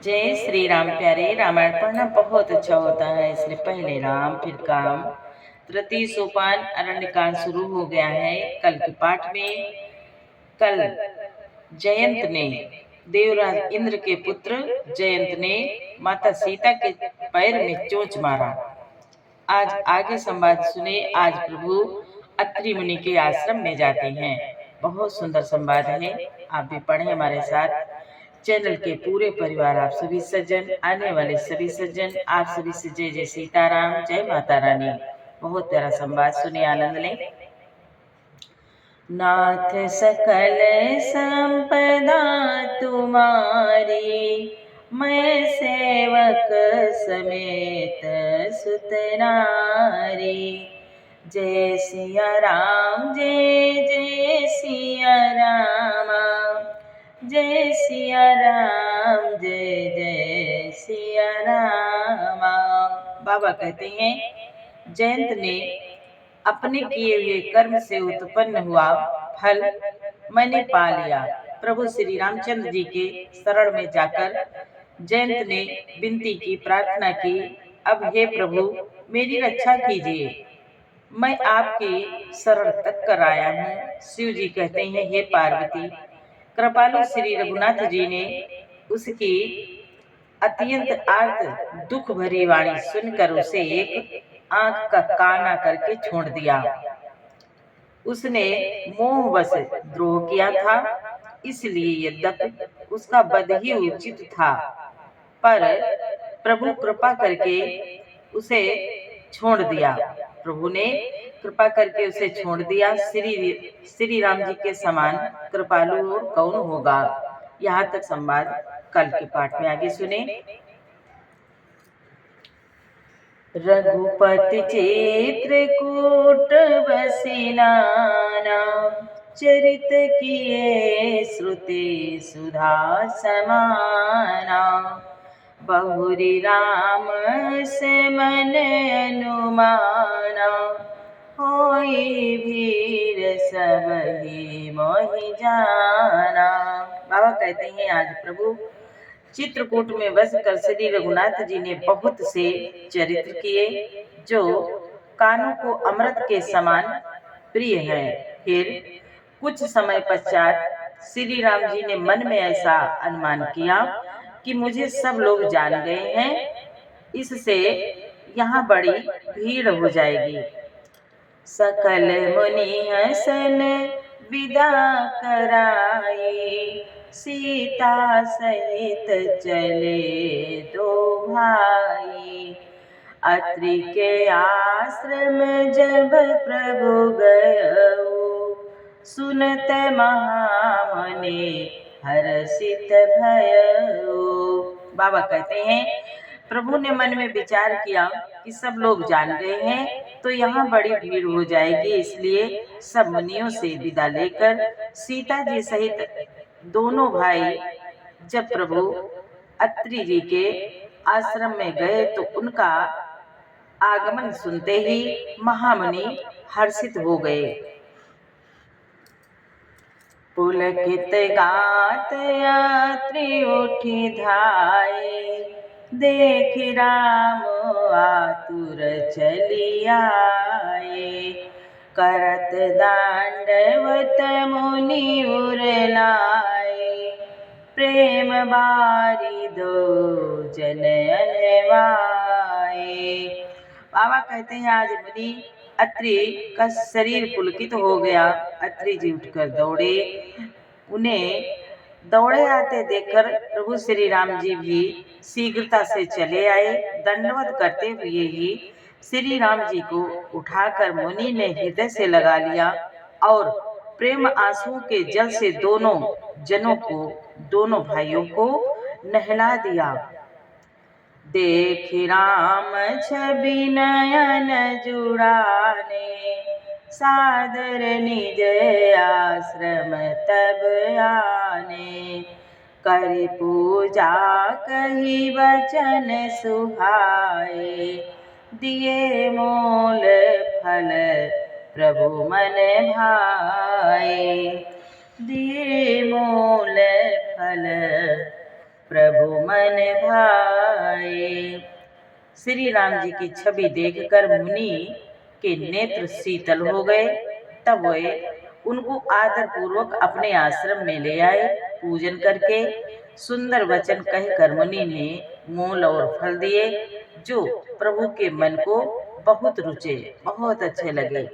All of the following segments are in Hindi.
जय श्री राम। प्यारे, रामायण पढ़ना बहुत अच्छा होता है। इसलिए पहले राम फिर काम। तृतीय सोपान अरण्यकांड शुरू हो गया है। कल के पाठ में कल जयंत ने देवराज इंद्र के पुत्र जयंत ने माता सीता के पैर में चोंच मारा। आज आगे संवाद सुने। आज प्रभु अत्रि मुनि के आश्रम में जाते हैं। बहुत सुंदर संवाद है। आप भी पढ़ें हमारे साथ। चैनल के पूरे परिवार, आप सभी सज्जन, आने वाले सभी सज्जन, आप सभी से जय जय सीताराम, जय माता रानी। बहुत प्यारा संवाद सुने, आनंद लें। नाथ सकल संपदा तुम्हारी, मैं सेवक समेत सुत नारी। जय सिया राम, जय जय सिया रामा, जय सिया राम, जय जय सिया रामा। बाबा कहते हैं, जयंत ने अपने किए हुए कर्म से उत्पन्न हुआ फल मैंने पा लिया। प्रभु श्री रामचंद्र जी के शरण में जाकर जयंत ने विनती की, प्रार्थना की, अब हे प्रभु मेरी रक्षा कीजिए, मैं आपकी शरण तक कर आया हूँ। शिव जी कहते हैं, हे पार्वती, कृपालु श्री रघुनाथ जी ने उसकी अत्यंत आर्त दुख भरी वाणी सुनकर उसे एक आंख का काना करके छोड़ दिया। उसने मोहवश द्रोह किया था, इसलिए यद्यपि उसका वध ही उचित था, पर प्रभु कृपा करके उसे छोड़ दिया। प्रभु ने कृपा करके उसे छोड़ दिया। श्री राम जी के समान कृपालु और कौन होगा। यहाँ तक संवाद कल के पाठ में आगे सुने। रघुपति चित्रकूट बसिनाना, चरित किए श्रुति सुधा समाना। बहुरी राम से मन अनुमाना, होई भीर सबहि मोहि जाना। बाबा कहते हैं, आज प्रभु चित्रकूट में बसकर श्री रघुनाथ जी ने बहुत से चरित्र किए जो कानों को अमृत के समान प्रिय है। फिर कुछ समय पश्चात श्री राम जी ने मन में ऐसा अनुमान किया कि मुझे सब लोग जान गए हैं, इससे यहाँ बड़ी भीड़ हो जाएगी। सकल मुनि हसन विदा कराई, सीता सहित चले दो भाई। अत्रि के आश्रम जब प्रभु गयो, सुनत महामुनि हर्षित भयो। बाबा कहते हैं, प्रभु ने मन में विचार किया कि सब लोग जान गए हैं तो यहाँ बड़ी भीड़ हो जाएगी, इसलिए सब मुनियों से विदा लेकर सीता जी सहित दोनों भाई जब प्रभु अत्रि जी के आश्रम में गए तो उनका आगमन सुनते ही महामुनि हर्षित हो गए। पुलकित गात अत्रि उठी धाये, देख राम आतुर चली आए। करत दांडवत मुनि उर लाए, प्रेम बारी दो जन अनवाए। बाबा कहते हैं, आज मुनि अत्रि का शरीर पुलकित हो गया। अत्रि जी उठकर दौड़े। उन्हें दौड़े आते देखकर प्रभु श्री राम जी भी शीघ्रता से चले आए। दंडवत करते हुए ही श्री राम जी को उठाकर मुनि ने हृदय से लगा लिया और प्रेम आंसुओं के जल से दोनों जनों को, दोनों भाइयों को नहला दिया। देख राम छवि नयन जुड़ाने, सादर निज आश्रम तब आने। कर पूजा कही वचन सुहाए, दिए मूल फल प्रभु मन भाए। दिए मूल फल प्रभु मन भाए। श्री राम जी की छवि देखकर मुनि के नेत्र शीतल हो गए। तब वे उनको आदर पूर्वक अपने आश्रम में ले आए। पूजन करके सुंदर वचन कहकर मुनि ने मूल और फल दिए, जो प्रभु के मन को बहुत रुचे, बहुत अच्छे लगे।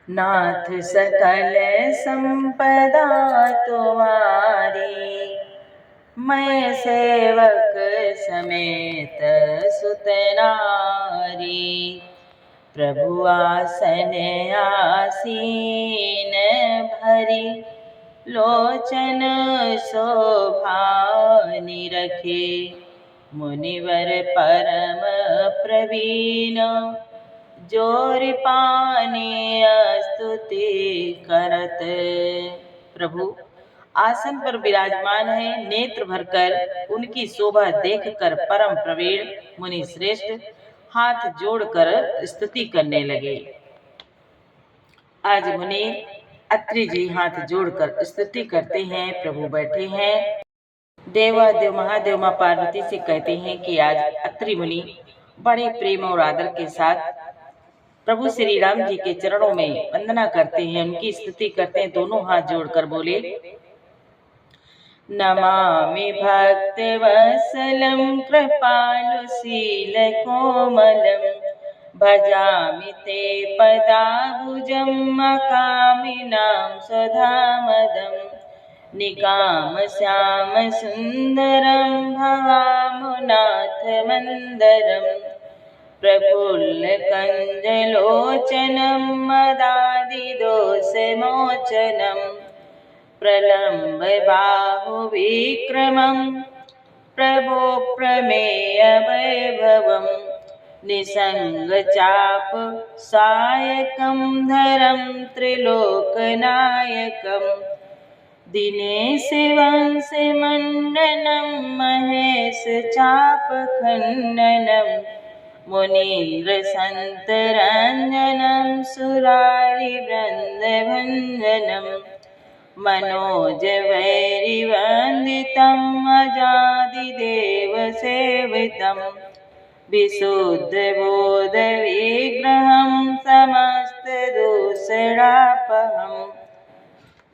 नाथ सकल संपदा तुम्हारी, मैं सेवक समेत सुत नारी। प्रभु आसन आसीन भरी, लोचन शोभा निरखे। मुनिवर परम प्रवीण, जोर पानी स्तुति करत। प्रभु आसन पर विराजमान है। नेत्र भरकर उनकी शोभा देखकर परम प्रवीण मुनि श्रेष्ठ हाथ जोड़कर स्तुति करने लगे। आज मुनि अत्रि जी हाथ जोड़कर स्तुति करते हैं। प्रभु बैठे हैं। देवादेव महादेव मां पार्वती से कहते हैं कि आज अत्रि मुनि बड़े प्रेम और आदर के साथ प्रभु श्री राम जी के चरणों में वंदना करते हैं, उनकी स्तुति करते हैं। दोनों हाथ जोड़कर बोले, नमामि भक्त वत्सलं कृपालुशील कोमलं, भजामि ते पदाबुजं मकामिनां सधामदं। निकाम श्याम सुंदरं भवामुनाथ मंदरं, प्रफुल्ल कंजलोचनं मदादिदोषमोचनं। प्रलम्ब बाहु विक्रमं प्रभो प्रमेय वैभवं, निसंग चाप सायकं धरं त्रिलोकनायकं। दिनेश वंश मंडनं महेश चाप खंडनं, मुनीन्द्र संत रंजनं सुरारि वृंद भंजनं। मनोज वैरि वंदितं अजादिदेव सेवितं, विशुद्ध बोध विग्रहं समस्त दूषणापहम्।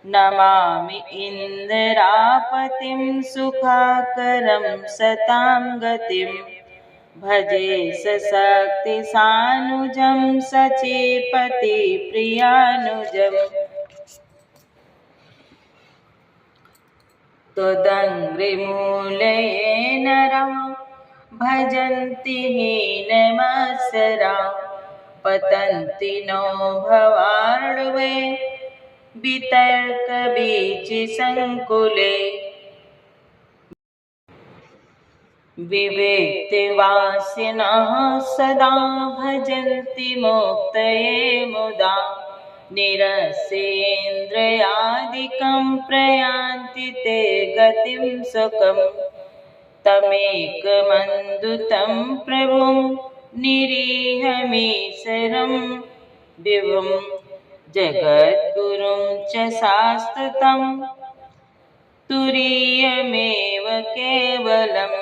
नमामि इंद्रापतिं सुखाकरं सतां गतिं, भजे सशक्ति सानुजं सचीपति प्रियानुजम्। त्वदङ्घ्रिमूले नरा भजन्ति हीनमत्सरा, पतन्ति नो भवार्णवे वितर्क बीज संकुले। विवेक्तिवासिनः सदा भजन्ति मुक्तये मुदा, निरस्येन्द्रियादिकं प्रयान्ति ते गतिं सुखम्। तमेकमद्भुतं प्रभुं निरीहमीश्वरं विभुं, जगद्गुरुं च शाश्वतं तुरीयमेव केवलं।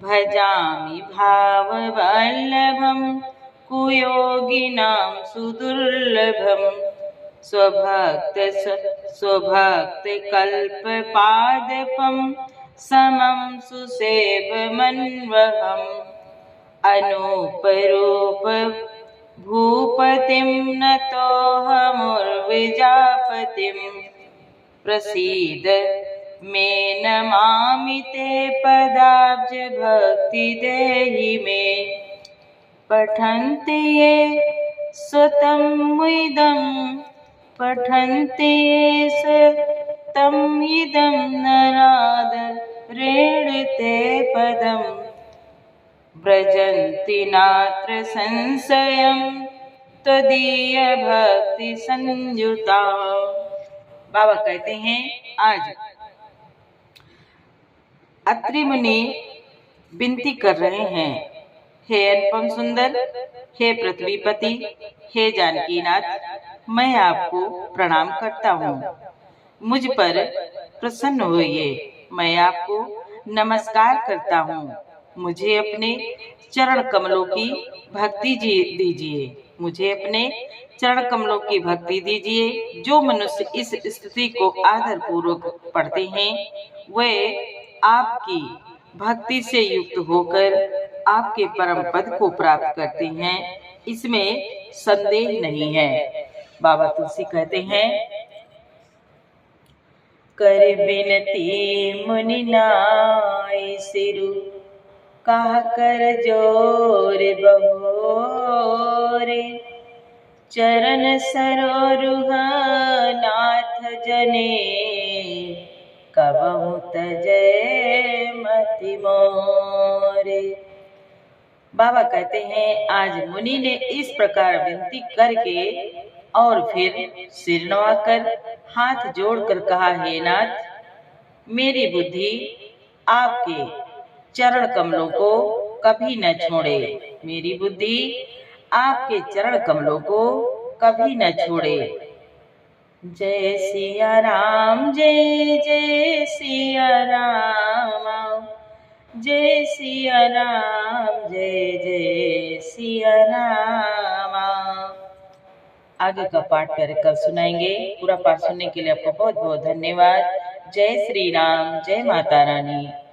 भजामि भाववल्लभं कुयोगिनां सुदुर्लभं, स्वभक्तकल्पपादपं समं सुसेवमन्वहम्। अनूपरूप भूपतिं नतोऽहमुर्विजापतिं, प्रसीद मे नमामि ते पदाब्ज भक्ति देहि मे। पठन्ति ये स्वतमिदं, पठन्ति ये स्वतमिदं नराद ऋणते पदं। व्रजन्ति नात्र संशयं त्वदीय भक्ति संयुता। बाबा कहते हैं आज अत्रि मुनि विनती कर रहे हैं, हे अनुपम सुंदर, हे पृथ्वीपति, हे जानकीनाथ, मैं आपको प्रणाम करता हूँ। मुझ पर प्रसन्न होइए, मैं आपको नमस्कार करता हूँ। मुझे अपने चरण कमलों की भक्ति दीजिए। मुझे अपने चरण कमलों की भक्ति दीजिए। जो मनुष्य इस स्तुति को आदर पूर्वक पढ़ते हैं वे आपकी भक्ति से युक्त होकर आपके परम पद को प्राप्त करते हैं, इसमें संदेह नहीं है। बाबा तुलसी कहते हैं, कर बिनती मुनि नाय सिरु, कहा कर जोर बहोरे। चरण सरोरुह नाथ जने, कबहु तजय मति मोरे। बाबा कहते हैं, आज मुनि ने इस प्रकार विनती करके और फिर सिर नवाकर हाथ जोड़कर कहा, हे नाथ, मेरी बुद्धि आपके चरण कमलों को कभी न छोड़े। मेरी बुद्धि आपके चरण कमलों को कभी न छोड़े। जय सिया राम, जय जय सिया राम, जय सिया राम, जय जय सिया राम। आगे का पाठ कर कल सुनाएंगे। पूरा पाठ सुनने के लिए आपको बहुत बहुत धन्यवाद। जय श्री राम, जय माता रानी।